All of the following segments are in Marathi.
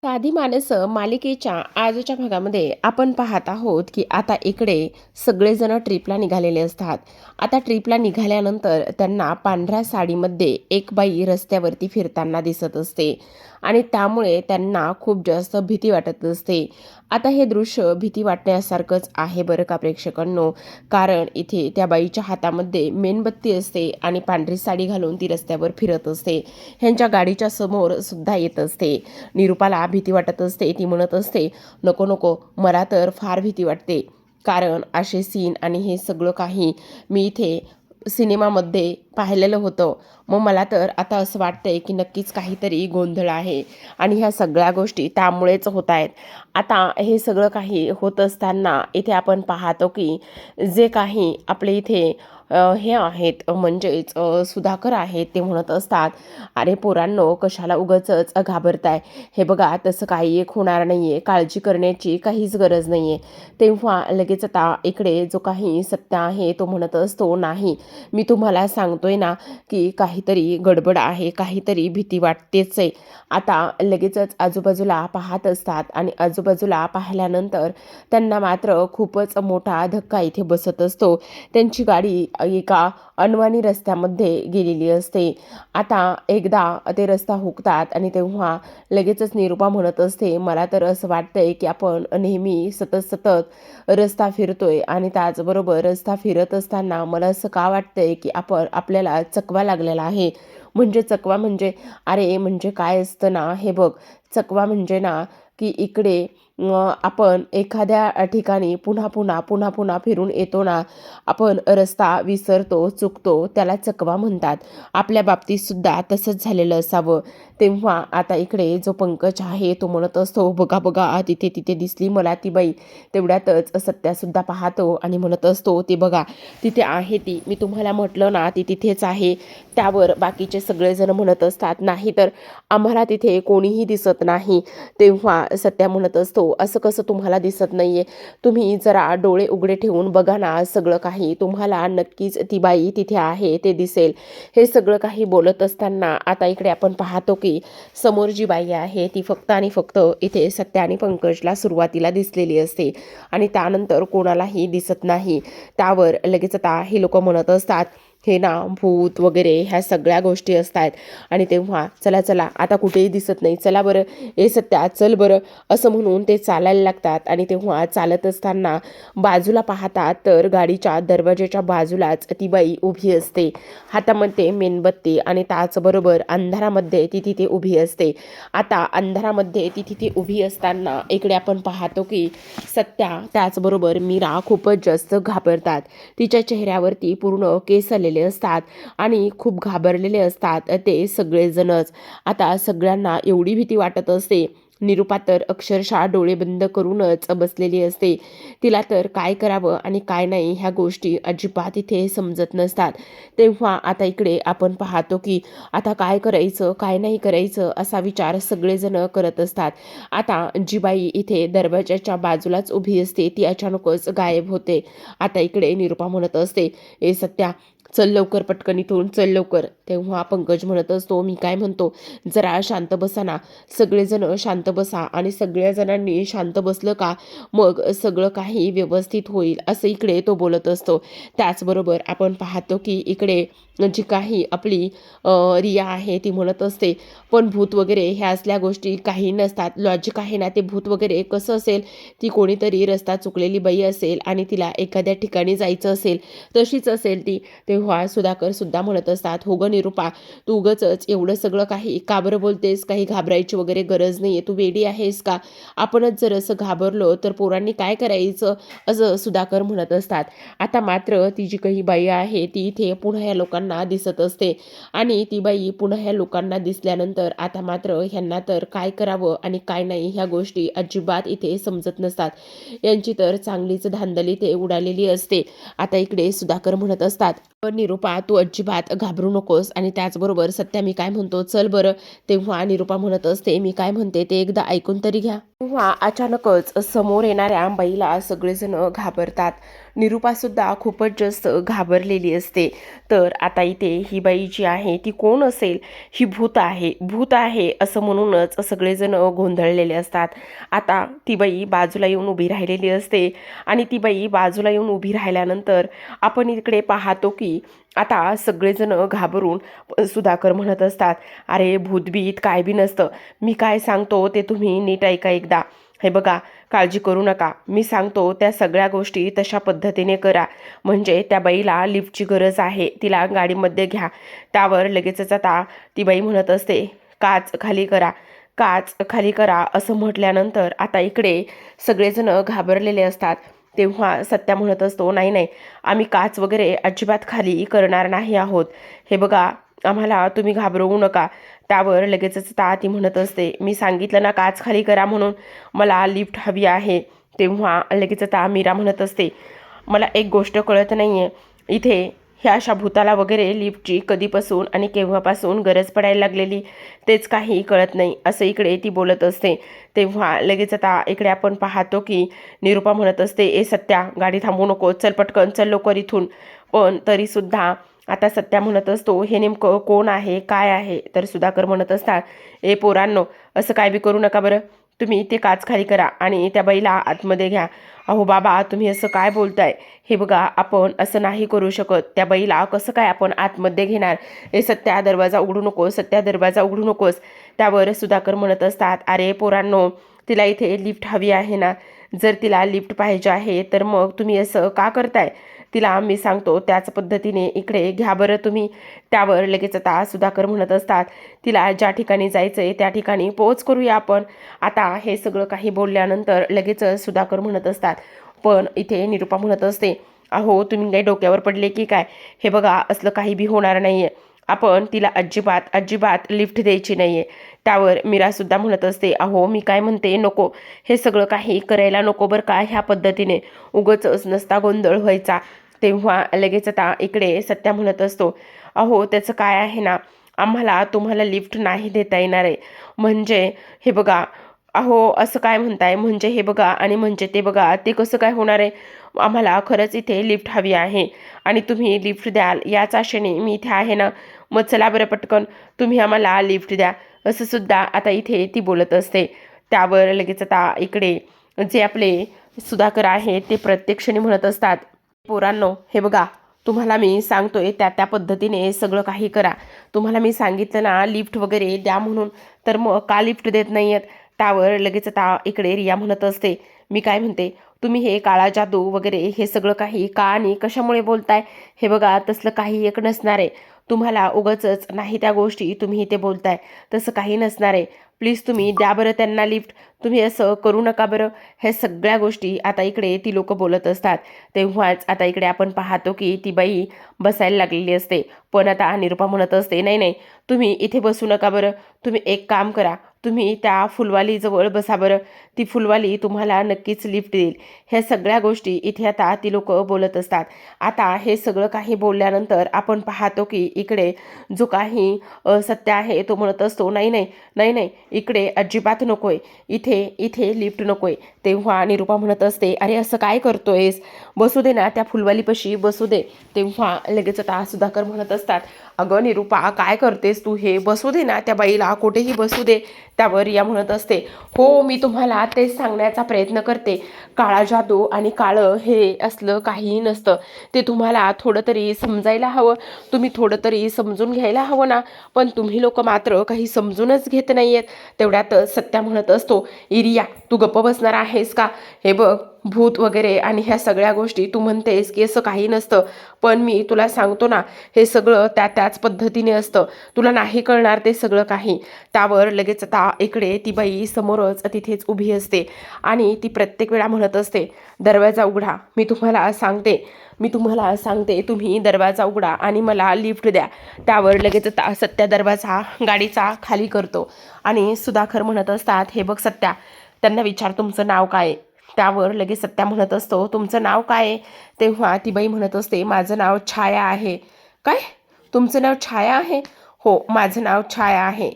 साधी माणसं मालिकेच्या आजच्या भागामध्ये आपण पाहत आहोत की आता इकडे सगळेजण ट्रिपला निघालेले असतात. आता ट्रिपला निघाल्यानंतर त्यांना पांढऱ्या साडीमध्ये एक बाई रस्त्यावरती फिरताना दिसत असते आणि त्यामुळे त्यांना खूप जास्त भीती वाटत असते. आता हे दृश्य भीती वाटण्यासारखंच आहे बरं का प्रेक्षकांनो, कारण इथे त्या बाईच्या हातामध्ये मेणबत्ती असते आणि पांढरी साडी घालून ती रस्त्यावर फिरत असते. ह्यांच्या गाडीच्या समोर सुद्धा येत असते. निरूपाला भीती वाटत असते. ती म्हणत असते, नको नको, मला तर फार भीती वाटते, कारण असे सीन आणि हे सगळं काही मी इथे सिनेमामध्ये पाहिलेलं होतं. मग मला तर आता असं वाटतंय की नक्कीच काहीतरी गोंधळ आहे आणि ह्या सगळ्या गोष्टी त्यामुळेच होत आहेत. आता हे सगळं काही होत असताना इथे आपण पाहतो की जे काही आपले इथे हे आहेत म्हणजेच सुधाकर आहेत, ते म्हणत असतात, अरे पोरांनो, कशाला उगाचच घाबरताय. हे बघा, तसं काही एक होणार नाही आहे, काळजी करण्याची काहीच गरज नाही आहे. तेव्हा लगेच आता इकडे जो काही सत्य आहे तो म्हणत असतो, नाही, मी तुम्हाला सांगतोय ना की काहीतरी गडबड आहे, काहीतरी भीती वाटतेच आहे. आता लगेचच आजूबाजूला पाहत असतात आणि आजूबाजूला पाहिल्यानंतर त्यांना मात्र खूपच मोठा धक्का इथे बसत असतो. त्यांची गाडी एका अनवाणी रस्त्यामध्ये गेलेली असते. आता एकदा ते रस्ता हुकतात आणि तेव्हा लगेचच निरूपा म्हणत असते, मला तर असं वाटतंय की आपण नेहमी सतत रस्ता फिरतोय आणि त्याचबरोबर रस्ता फिरत असताना मला असं का वाटतंय की आपल्याला चकवा लागलेला आहे. म्हणजे चकवा म्हणजे, अरे म्हणजे काय असतं ना, हे बघ, चकवा म्हणजे ना की इकडे आपण एखाद्या ठिकाणी पुन्हा फिरून येतो ना, आपण रस्ता विसरतो, चुकतो, त्याला चकवा म्हणतात. आपल्या बाबतीत सुद्धा तसंच झालेलं असावं. तेव्हा आता इकडे जो पंकज आहे तो म्हणत असतो, बघा बघा, तिथे तिथे दिसली मला ती बाई. तेवढ्यातच सत्यासुद्धा पाहतो आणि म्हणत असतो, ती बघा, तिथे आहे ती, मी तुम्हाला म्हटलं ना ती तिथेच आहे. त्यावर बाकीचे सगळेजण म्हणत असतात, नाही तर आम्हाला तिथे कोणीही दिसत नाही. तेव्हा सत्या म्हणत असतो, असं कसं तुम्हाला दिसत नाहीये, तुम्ही जरा डोळे उघडे ठेवून बघा ना, सगळं काही तुम्हाला नक्कीच ती बाई तिथे आहे ते दिसेल. हे सगळं काही बोलत असताना आता इकडे आपण पाहतो की समोर जी बाई आहे ती फक्त आणि फक्त इथे सत्या आणि पंकजला सुरुवातीला दिसलेली असते आणि त्यानंतर कोणालाही दिसत नाही. त्यावर लगेच आता हे लोक म्हणत असतात, हे ना भूत वगैरे ह्या सगळ्या गोष्टी असतात. आणि तेव्हा चला चला, आता कुठेही दिसत नाही, चला बरं, ए सत्या चल बरं, असं म्हणून ते चालायला लागतात. आणि तेव्हा चालत असताना बाजूला पाहतात तर गाडीच्या दरवाजाच्या बाजूलाच ती बाई उभी असते, हातामध्ये मेणबत्ती, आणि त्याचबरोबर अंधारामध्ये ती तिथे उभी असते. आता अंधारामध्ये ती तिथे उभी असताना इकडे आपण पाहतो की सत्या त्याचबरोबर मीरा खूपच जास्त घाबरतात. तिच्या चेहऱ्यावरती पूर्ण केस आलेले असतात आणि खूप घाबरलेले असतात ते सगळेजणच. आता सगळ्यांना एवढी भीती वाटत असते. निरूपा तर अक्षरशः डोळे बंद करूनच बसलेली असते. तिला तर काय करावं आणि काय नाही ह्या गोष्टी अजिबात इथे समजत नसतात. तेव्हा आता इकडे आपण पाहतो की आता काय करायचं, काय नाही करायचं, असा विचार सगळेजण करत असतात. आता जी बाई इथे दरवाजाच्या बाजूलाच उभी असते ती अचानकच गायब होते. आता इकडे निरूपा म्हणत असते, ए सत्या, चल लवकर, पटकन इथून चल लवकर. तेव्हा पंकज म्हणत असतो, मी काय म्हणतो, जरा शांत बसा ना, सगळेजण शांत बसा, आणि सगळ्या जणांनी शांत बसलं का मग सगळं काही व्यवस्थित होईल, असं इकडे तो बोलत असतो. त्याचबरोबर आपण पाहतो की इकडे जी काही आपली रिया आहे ती म्हणत असते, पण भूत वगैरे ह्या असल्या गोष्टी काही नसतात, लॉजिक आहे ना, ते भूत वगैरे कसं असेल, ती कोणीतरी रस्ता चुकलेली बाई असेल आणि तिला एखाद्या ठिकाणी जायचं असेल, तशीच असेल ती. तेव्हा सुधाकर सुद्धा म्हणत असतात, हो ग निरूपा, तू उगाचच एवढं सगळं काही का बरं बोलतेस, काही घाबरायची वगैरे गरज नाही आहे, तू वेडी आहेस का, आपणच जर असं घाबरलो तर पोरांनी काय करायचं, असं सुधाकर म्हणत असतात. आता मात्र ती जी काही बाई आहे ती इथे पुन्हा या लोकांना दिसत असते आणि ती बाई पुन्हा ह्या लोकांना दिसल्यानंतर आता मात्र ह्यांना तर काय करावं आणि काय नाही ह्या गोष्टी अजिबात इथे समजत नसतात. यांची तर चांगलीच धांदली ते उडालेली असते. आता इकडे सुधाकर म्हणत असतात, निरूपा तू अजिबात घाबरू नकोस, आणि त्याचबरोबर सत्या मी काय म्हणतो चल बरं. तेव्हा निरूपा म्हणत असते, मी काय म्हणते ते एकदा ऐकून तरी घ्या. तेव्हा अचानकच समोर येणाऱ्या बाईला सगळेजण घाबरतात. निरुपासुद्धा खूपच जास्त घाबरलेली असते. तर आता इथे ही बाई जी आहे ती कोण असेल? ही भूत आहे, भूत आहे असं म्हणूनच सगळेजण गोंधळलेले असतात. आता ती बाई बाजूला येऊन उभी राहिलेली असते आणि ती बाई बाजूला येऊन उभी राहिल्यानंतर आपण इकडे पाहतो की आता सगळेजण घाबरून सुधाकर म्हणत असतात, अरे भूतबीत काय बी नसतं, मी काय सांगतो ते तुम्ही नीट ऐका एकदा. हे बघा, काळजी करू नका, मी सांगतो त्या सगळ्या गोष्टी तशा पद्धतीने करा. म्हणजे त्या बाईला लिफ्टची गरज आहे, तिला गाडीमध्ये घ्या. त्यावर लगेचच आता ती बाई म्हणत असते, काच खाली करा, काच खाली करा असं म्हटल्यानंतर आता इकडे सगळेजण घाबरलेले असतात. तेव्हा सत्या म्हणत असतो, नाही नाही, आम्ही काच वगैरे अजिबात खाली करणार नाही आहोत. हे बघा, आम्हाला तुम्ही घाबरवू नका. त्यावर लगेचच ती म्हणत असते, मी सांगितलं ना काच खाली करा म्हणून, मला लिफ्ट हवी आहे. तेव्हा लगेच मीरा म्हणत असते, मला एक गोष्ट कळत नाही आहे, इथे ह्या अशा भूताला वगैरे लिफ्टची कधीपासून आणि केव्हापासून गरज पडायला लागलेली तेच काही कळत नाही असं इकडे ती बोलत असते. तेव्हा लगेच आता इकडे आपण पाहतो की निरुपा म्हणत असते, ए सत्या, गाडी थांबवू नको, चल पटकन, चल लवकर इथून. पण तरीसुद्धा आता सत्या म्हणत असतो, हे नेमकं कोण आहे, काय आहे? तर सुधाकर म्हणत असतात, ए पोरांनो, असं काय बी करू नका बरं, तुम्ही ते काच खाली करा आणि त्या बाईला आतमध्ये घ्या. अहो बाबा, तुम्ही असं काय बोलताय? हे बघा, आपण असं नाही करू शकत, त्या बाईला कसं काय आपण आतमध्ये घेणार? ए सत्या, दरवाजा उघडू नकोस, सत्या दरवाजा उघडू नकोस. त्यावर सुधाकर म्हणत असतात, अरे पोरांनो, तिला इथे लिफ्ट हवी आहे ना, जर तिला लिफ्ट पाहिजे आहे तर मग तुम्ही असं का करताय? तिला मी सांगतो त्याच पद्धतीने इकडे घ्या बरं तुम्ही. त्यावर लगेच आता सुधाकर म्हणत असतात, तिला ज्या ठिकाणी जायचं आहे त्या ठिकाणी पोच करूया आपण. आता हे सगळं काही बोलल्यानंतर लगेच सुधाकर म्हणत असतात, पण इथे निरुपा म्हणत असते, अहो तुम्ही काही डोक्यावर पडले की काय? हे बघा, असलं काही बी होणार नाही आहे, आपण तिला अजिबात अजिबात लिफ्ट द्यायची नाही आहे. त्यावर मीरासुद्धा म्हणत असते, अहो मी काय म्हणते, नको, हे सगळं काही करायला नको बरं का, ह्या पद्धतीने उगंच नसता गोंधळ व्हायचा. तेव्हा लगेच आता इकडे सत्या म्हणत असतो, अहो त्याचं काय आहे ना, आम्हाला तुम्हाला लिफ्ट नाही देता येणार आहे. म्हणजे हे बघा, अहो असं काय म्हणताय, म्हणजे हे बघा आणि म्हणजे ते बघा, ते कसं काय होणार आहे? आम्हाला खरंच इथे लिफ्ट हवी आहे आणि तुम्ही लिफ्ट द्याल याच आशेने मी इथे आहे ना, मग चला बरं पटकन, तुम्ही आम्हाला लिफ्ट द्या, असं सुद्धा आता इथे ती बोलत असते. त्यावर लगेच आता इकडे जे आपले सुधाकर आहे ते प्रत्यक्षाने म्हणत असतात, पोरांनो हे बघा, तुम्हाला मी सांगतोय त्या त्या पद्धतीने सगळं काही करा. तुम्हाला मी सांगितलं ना लिफ्ट वगैरे द्या म्हणून, तर मग का लिफ्ट देत नाही आहेत? त्यावर लगेच आता इकडे रिया म्हणत असते, मी काय म्हणते, तुम्ही हे काळा जादू वगैरे हे सगळं काही का आणि कशामुळे बोलताय? हे बघा, तसलं काही एक नसणार आहे. तुम्हाला उगाचच नाही त्या गोष्टी तुम्ही इथे बोलताय, तसं काही नसणार आहे. प्लीज तुम्ही द्या बरं त्यांना लिफ्ट, तुम्ही असं करू नका बरं. ह्या सगळ्या गोष्टी आता इकडे ती लोक बोलत असतात. तेव्हाच आता इकडे आपण पाहतो की ती बाई बसायला लागलेली असते. पण आता निरुपा म्हणत असते, नाही नाही, तुम्ही इथे बसू नका बरं, तुम्ही एक काम करा, तुम्ही त्या फुलवालीजवळ बसा बरं, ती फुलवाली तुम्हाला नक्कीच लिफ्ट देईल. ह्या सगळ्या गोष्टी इथे आता ती लोक बोलत असतात. आता हे सगळं काही बोलल्यानंतर आपण पाहतो की इकडे जो काही सत्य आहे तो म्हणत असतो, नाही नाही नाही नाही, इकडे अजिबात नकोय, इथे इथे लिफ्ट नकोय. तेव्हा निरुपा म्हणत असते, अरे असं काय करतोयस, बसू दे ना त्या फुलवालीपाशी बसू दे. तेव्हा लगेच आता सुधाकर म्हणत असतात, अगं निरुपा काय करतेस तू, हे बसू दे ना त्या बाईला, कुठेही बसू दे. त्यावर रिया म्हणत असते, हो मी तुम्हाला तेच सांगण्याचा प्रयत्न करते, काळा जादू आणि काळं हे असलं काहीही नसतं. ते तुम्हाला थोडं तरी समजायला हवं, तुम्ही थोडं तरी समजून घ्यायला हवं ना. पण तुम्ही लोक मात्र काही समजूनच घेत नाहीयेत. तेवढ्यात सत्या म्हणत असतो, इरिया तू गप्प बसणार आहेस का? हे बघ, भूत वगैरे आणि ह्या सगळ्या गोष्टी तू म्हणतेस की असं काही नसतं, पण मी तुला सांगतो ना, हे सगळं त्याच पद्धतीने असतं, तुला नाही कळणार ते सगळं काही. त्यावर लगेच आता इकडे ती बाई समोरच तिथेच उभी असते आणि ती प्रत्येक वेळा म्हणत असते, दरवाजा उघडा, मी तुम्हाला सांगते, तुम्ही दरवाजा उघडा आणि मला लिफ्ट द्या. त्यावर लगेच सत्या दरवाजा गाडीचा खाली करतो आणि सुधाकर म्हणत असतात, हे बघ सत्या, त्यांना विचार तुमचं नाव काय? त्यावर लगेच सत्या म्हणत असतो, तुमचं नाव काय आहे? तेव्हा ती बाई म्हणत असते, माझं नाव छाया आहे. काय? तुमचं नाव छाया आहे? हो, माझं नाव छाया आहे.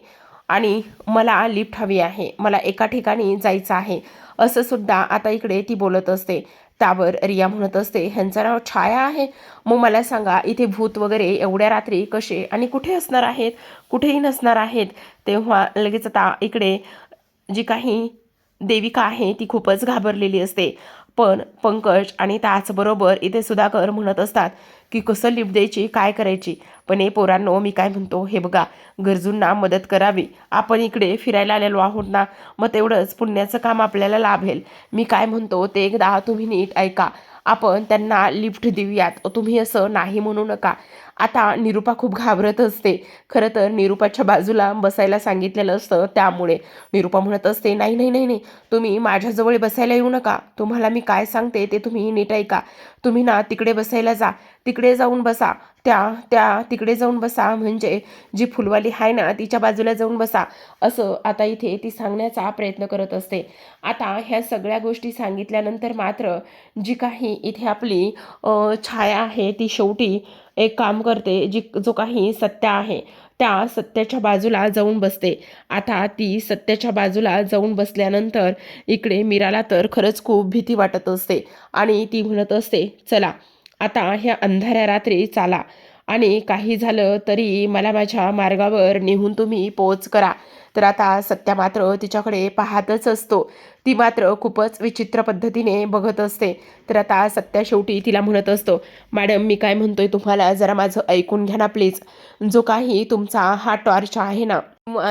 आणि मला लिफ्ट हवी आहे, मला एका ठिकाणी जायचं आहे, असं सुद्धा आता इकडे ती बोलत असते. त्यावर रिया म्हणत असते, ह्यांचं नाव छाया आहे. मग मला सांगा, इथे भूत वगैरे एवढ्या रात्री कसे आणि कुठे असणार आहेत? कुठेही नसणार आहेत. तेव्हा लगेच आता इकडे जी काही देविका आहे ती खूपच घाबरलेली असते. पण पंकज आणि त्याचबरोबर इथे सुधाकर म्हणत असतात की कसं लिफ्ट द्यायची, काय करायची. पण हे पोरांनो, मी काय म्हणतो, हे बघा, गरजूंना मदत करावी. आपण इकडे फिरायला आलेलो आहोत ना, मग तेवढंच पुण्याचं काम आपल्याला लाभेल. मी काय म्हणतो ते एकदा तुम्ही नीट ऐका. आपण त्यांना लिफ्ट देऊयात, तुम्ही असं नाही म्हणू नका. आता निरूपा खूप घाबरत असते. खरं तर निरूपाच्या बाजूला बसायला सांगितलेलं असतं, त्यामुळे निरूपा म्हणत असते, नाही नाही नाही नाही, तुम्ही माझ्याजवळ बसायला येऊ नका. तुम्हाला मी काय सांगते ते तुम्ही नीट ऐका. तुम्ही ना तिकडे बसायला जा, तिकडे जाऊन बसा, त्या तिकडे जाऊन बसा, म्हणजे जी फुलवाली आहे ना तिच्या बाजूला जाऊन बसा, असं आता इथे ती सांगण्याचा प्रयत्न करत असते. आता ह्या सगळ्या गोष्टी सांगितल्यानंतर मात्र जी काही इथे आपली छाया आहे ती शेवटी एक काम करते. जो काही सत्य आहे त्या सत्याच्या बाजूला जाऊन बसते. आता ती सत्याच्या बाजूला जाऊन बसल्यानंतर इकडे मीराला तर खरंच खूप भीती वाटत असते आणि ती म्हणत असते, चला आता ह्या अंधाऱ्या रात्री चाला आणि काही झालं तरी मला माझ्या मार्गावर नेहून तुम्ही पोच करा. तर आता सत्या मात्र तिच्याकडे पाहतच असतो. ती मात्र खूपच विचित्र पद्धतीने बघत असते. तर आता सत्या शेवटी तिला म्हणत असतो, मॅडम मी काय म्हणतोय तुम्हाला जरा माझं ऐकून घ्या ना प्लीज. जो काही तुमचा हा टॉर्च आहे ना,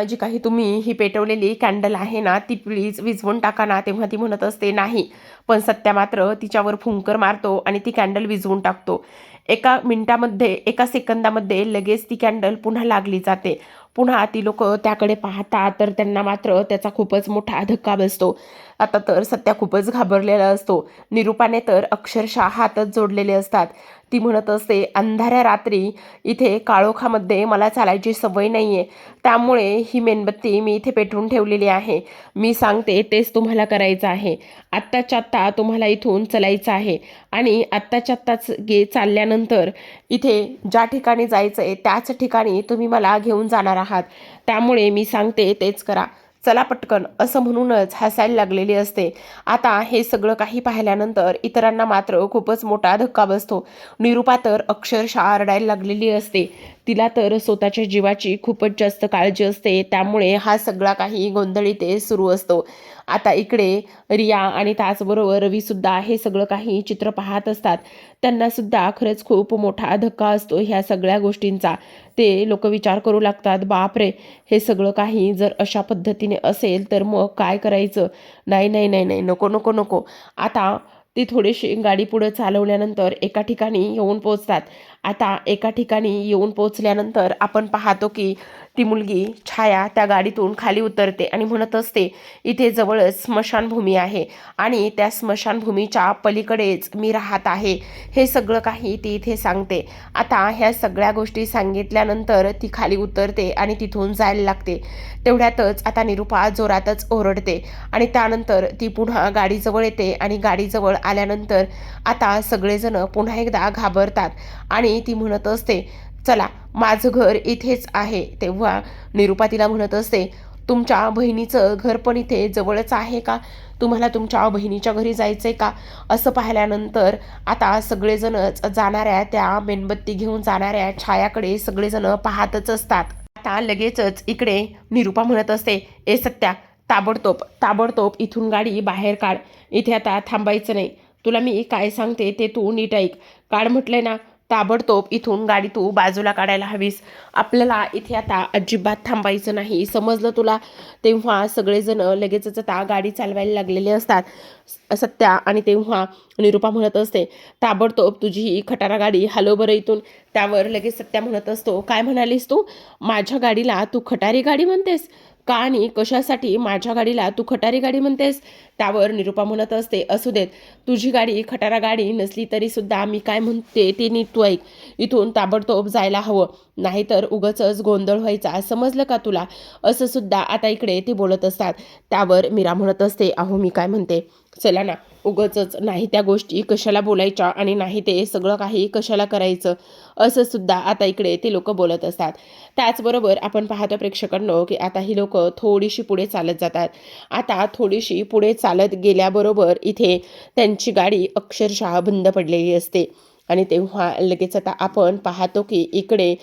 जी काही तुम्ही ही पेटवलेली कॅन्डल आहे ना, ती प्लीज विझवून टाका ना. तेव्हा ती म्हणत असते नाही. पण सत्या मात्र तिच्यावर फुंकर मारतो आणि ती कॅन्डल विझवून टाकतो. एका मिनिटामध्ये, एका सेकंदामध्ये लगेच ती कॅन्डल पुन्हा लागली जाते. पुन्हा ती लोक त्याकडे पाहतात तर त्यांना मात्र त्याचा खूपच मोठा धक्का बसतो. आता तर सत्या खूपच घाबरलेला असतो. निरूपाने तर अक्षरशः हातच जोडलेले असतात. ती म्हणत असते, अंधाऱ्या रात्री इथे काळोखामध्ये मला चालायची सवय नाही आहे, त्यामुळे ही मेणबत्ती मी इथे पेटवून ठेवलेली आहे. मी सांगते तेच तुम्हाला करायचं आहे. आत्ताच्या आत्ता तुम्हाला इथून चलायचं आहे आणि आत्ताच्या आत्ताच चालल्यानंतर इथे ज्या ठिकाणी जायचं आहे त्याच ठिकाणी तुम्ही मला घेऊन जाणार आहात. त्यामुळे मी सांगते तेच करा. चला पटकन, असं म्हणूनच हसायला लागलेली असते. आता हे सगळं काही पाहिल्यानंतर इतरांना मात्र खूपच मोठा धक्का बसतो. निरूपा तर अक्षरशः रडायला लागलेली असते. तिला तर स्वतःच्या जीवाची खूपच जास्त काळजी असते. त्यामुळे हा सगळा काही गोंधळ इथे सुरू असतो. आता इकडे रिया आणि त्याचबरोबर रवीसुद्धा हे सगळं काही चित्र पाहत असतात. त्यांनासुद्धा खरंच खूप मोठा धक्का असतो ह्या सगळ्या गोष्टींचा. ते लोक विचार करू लागतात, बापरे, हे सगळं काही जर अशा पद्धतीने असेल तर मग काय करायचं. नाही नाही नाही नाही, नको नको नको. आता ती थोडीशी गाडी पुढे चालवल्यानंतर एका ठिकाणी येऊन पोचतात. आता एका ठिकाणी येऊन पोचल्यानंतर आपण पाहतो की ती मुलगी छाया त्या गाडीतून खाली उतरते आणि म्हणत असते, इथे जवळच स्मशानभूमी आहे आणि त्या स्मशानभूमीच्या पलीकडेच मी राहत आहे. हे सगळं काही ती इथे सांगते. आता ह्या सगळ्या गोष्टी सांगितल्यानंतर ती खाली उतरते आणि तिथून जायला लागते. तेवढ्यातच आता निरूपा जोरातच ओरडते आणि त्यानंतर ती पुन्हा गाडीजवळ येते आणि गाडीजवळ आल्यानंतर आता सगळेजण पुन्हा एकदा घाबरतात आणि ती म्हणत असते, चला माझं घर इथेच आहे. तेव्हा निरूपा तिला म्हणत असते, तुमच्या बहिणीचं घर पण इथे जवळच आहे का? तुम्हाला तुमच्या बहिणीच्या घरी जायचंय का? असं पाहिल्यानंतर आता सगळेजणच जाणाऱ्या त्या मेणबत्ती घेऊन जाणाऱ्या छायाकडे सगळेजण पाहतच असतात. आता लगेचच इकडे निरूपा म्हणत असते, ए सत्या, ताबडतोब ताबडतोब इथून गाडी बाहेर काढ. इथे आता थांबायचं नाही. तुला मी काय सांगते ते तू नीट ऐक. काढ म्हटलंय ना, ताबडतोब इथून गाडी तू बाजूला काढायला हवीस. आपल्याला इथे आता अजिबात थांबायचं नाही, समजलं तुला? तेव्हा सगळेजण लगेचच आता गाडी चालवायला लागलेले असतात सत्या. आणि तेव्हा निरूपा म्हणत असते, ताबडतोब तुझी ही खटारा गाडी हलव बरं इथून. त्यावर लगेच सत्या म्हणत असतो, काय म्हणालीस तू? माझ्या गाडीला तू खटारी गाडी म्हणतेस का आणि कशासाठी माझ्या गाडीला तू खटारी गाडी म्हणतेस? त्यावर निरूपा म्हणत असते, असू देत, तुझी गाडी खटारा गाडी नसली तरी सुद्धा मी काय म्हणते ते नीट तू ऐक. इथून ताबडतोब जायला हवं, नाहीतर उगाचच गोंधळ व्हायचा, समजलं का तुला? असं सुद्धा आता इकडे ते बोलत असतात. त्यावर मीरा म्हणत असते, अहो मी काय म्हणते, चला ना, उगाचच नाही त्या गोष्टी कशाला बोलायच्या आणि नाही ते सगळं काही कशाला करायचं, असं सुद्धा आता इकडे ते लोक बोलत असतात. त्याचबरोबर आपण पाहतो प्रेक्षकांनो, की आता ही लोक थोडीशी पुढे चालत जातात. आता थोडीशी पुढे चालत गेल्याबरोबर इथे त्यांची गाडी अक्षरशः बंद पडलेली असते. आणि तेव्हा लगेच आता आपण पाहतो की इकडे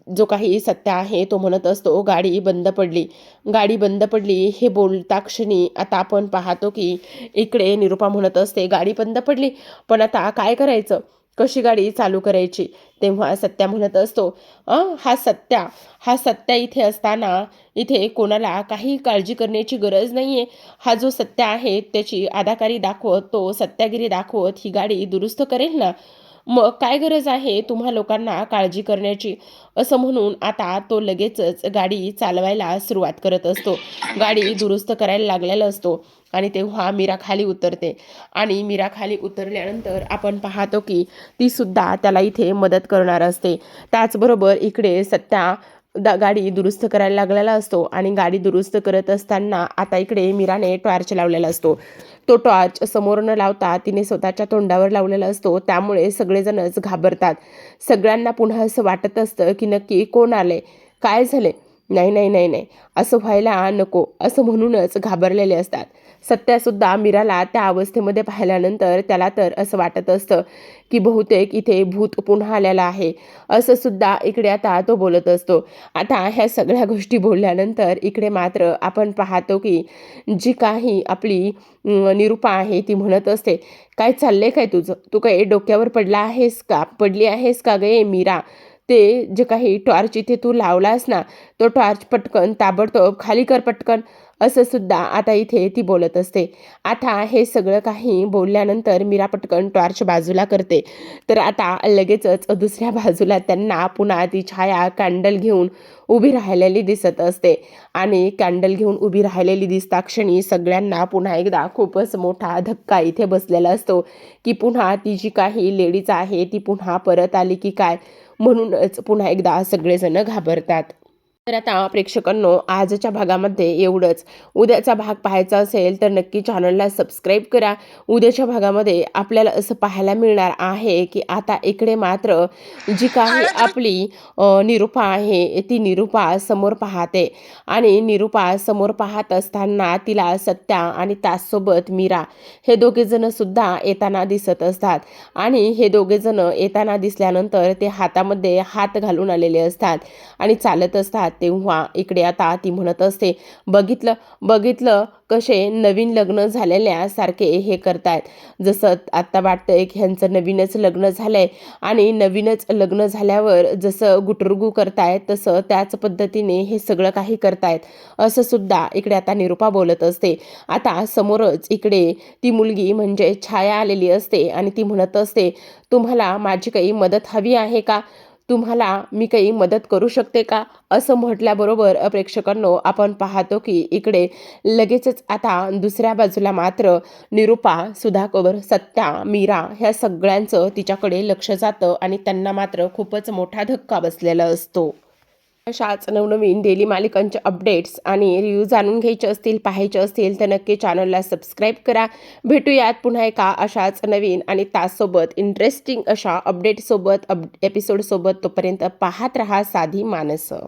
जो काही सत्य आहे तो म्हणत असतो, गाडी बंद पडली, गाडी बंद पडली हे बोलता क्षणी आता आपण पाहतो की इकडे निरुपा म्हणत असते, गाडी बंद पडली, पण आता काय करायचं, कशी गाडी चालू करायची. तेव्हा सत्या म्हणत असतो, हा सत्या इथे असताना इथे कोणाला काही काळजी करण्याची गरज नाहीये. हा जो सत्य आहे त्याची अदाकारी दाखवत, तो सत्यागिरी दाखवत ही गाडी दुरुस्त करेल ना, मग काय गरज आहे तुम्हा लोकांना काळजी करण्याची, असं म्हणून आता तो लगेचच गाडी चालवायला सुरुवात करत असतो. गाडी दुरुस्त करायला लागलेला असतो. आणि तेव्हा मीरा खाली उतरते. आणि मीरा खाली उतरल्यानंतर आपण पाहतो की ती सुद्धा त्याला इथे मदत करणार असते. त्याचबरोबर इकडे सत्या गाडी दुरुस्त करायला लागलेला असतो. आणि गाडी दुरुस्त करत असताना आता इकडे मीराने टॉर्च लावलेला असतो. तो टॉर्च समोर न लावता तिने स्वतःच्या तोंडावर लावलेला असतो. त्यामुळे सगळेजणच घाबरतात. सगळ्यांना पुन्हा असं वाटत असतं की नक्की कोण आले, काय झाले, नाही नाही नाही नाही असं व्हायला नको, असं म्हणूनच घाबरलेले असतात. सत्यासुद्धा मीराला त्या अवस्थेमध्ये पाहिल्यानंतर त्याला तर असं वाटत असतं की बहुतेक इथे भूत पुन्हा आलेला आहे, असं सुद्धा इकडे आता तो बोलत असतो. आता ह्या सगळ्या गोष्टी बोलल्यानंतर इकडे मात्र आपण पाहतो की जी काही आपली निरुपा आहे ती म्हणत असते, काय चाललंय काय तुझं, तू काही डोक्यावर पडली आहेस का गे मीरा, ते जे काही टॉर्च इथे तू लावलास ना, तो टॉर्च पटकन ताबडतोब खाली कर पटकन, असं सुद्धा आता इथे ती बोलत असते. आता हे सगळं काही बोलल्यानंतर मीरा पटकन टॉर्च बाजूला करते. तर आता लगेचच दुसऱ्या बाजूला त्यांना पुन्हा ती छाया कॅन्डल घेऊन उभी राहिलेली दिसत असते. आणि कॅन्डल घेऊन उभी राहिलेली दिसता क्षणी सगळ्यांना पुन्हा एकदा खूपच मोठा धक्का इथे बसलेला असतो की पुन्हा ती जी काही लेडीज आहे ती पुन्हा परत आली की काय, म्हणूनच पुन्हा एकदा सगळेजण घाबरतात. तर आता प्रेक्षकांनो, आजच्या भागामध्ये एवढंच. उद्याचा भाग पाहायचा असेल तर नक्की चॅनलला सबस्क्राईब करा. उद्याच्या भागामध्ये आपल्याला असं पाहायला मिळणार आहे की आता इकडे मात्र जी काही आपली निरुपा आहे ती निरुपा समोर पाहते. आणि निरुपा समोर पाहत असताना तिला सत्या आणि त्याचसोबत मीरा हे दोघेजण सुद्धा येताना दिसत असतात. आणि हे दोघेजण येताना दिसल्यानंतर ते हातामध्ये हात घालून आलेले असतात आणि चालत असतात. तेव्हा इकडे आता ती म्हणत असते, बघितलं बघितलं कसे नवीन लग्न झालेल्यासारखे हे करतायत, जसं आत्ता वाटतंय की ह्यांचं नवीनच लग्न झालंय आणि नवीनच लग्न झाल्यावर जसं गुटरुगू करतायत तसं त्याच पद्धतीने हे सगळं काही करतायत, असं सुद्धा इकडे आता निरुपा बोलत असते. आता समोरच इकडे ती मुलगी म्हणजे छाया आलेली असते आणि ती म्हणत असते, तुम्हाला माझी काही मदत हवी आहे का, तुम्हाला मी काही मदत करू शकते का, असं म्हटल्याबरोबर प्रेक्षकांनो आपण पाहतो की इकडे लगेचच आता दुसऱ्या बाजूला मात्र निरुपा, सुधाकर, सत्या, मीरा ह्या सगळ्यांचं तिच्याकडे लक्ष जातं आणि त्यांना मात्र खूपच मोठा धक्का बसलेला असतो. अशाच नवनवीन डेली मालिकांचे अपडेट्स आणि रिव्ह्यू जाणून घ्यायचे असतील, पाहायचे असतील तर नक्की चॅनलला सबस्क्राईब करा. भेटूयात पुन्हा एका अशाच नवीन आणि त्याचसोबत इंटरेस्टिंग अशा अपडेटसोबत एपिसोडसोबत. तोपर्यंत पाहत रहा साधी माणसं.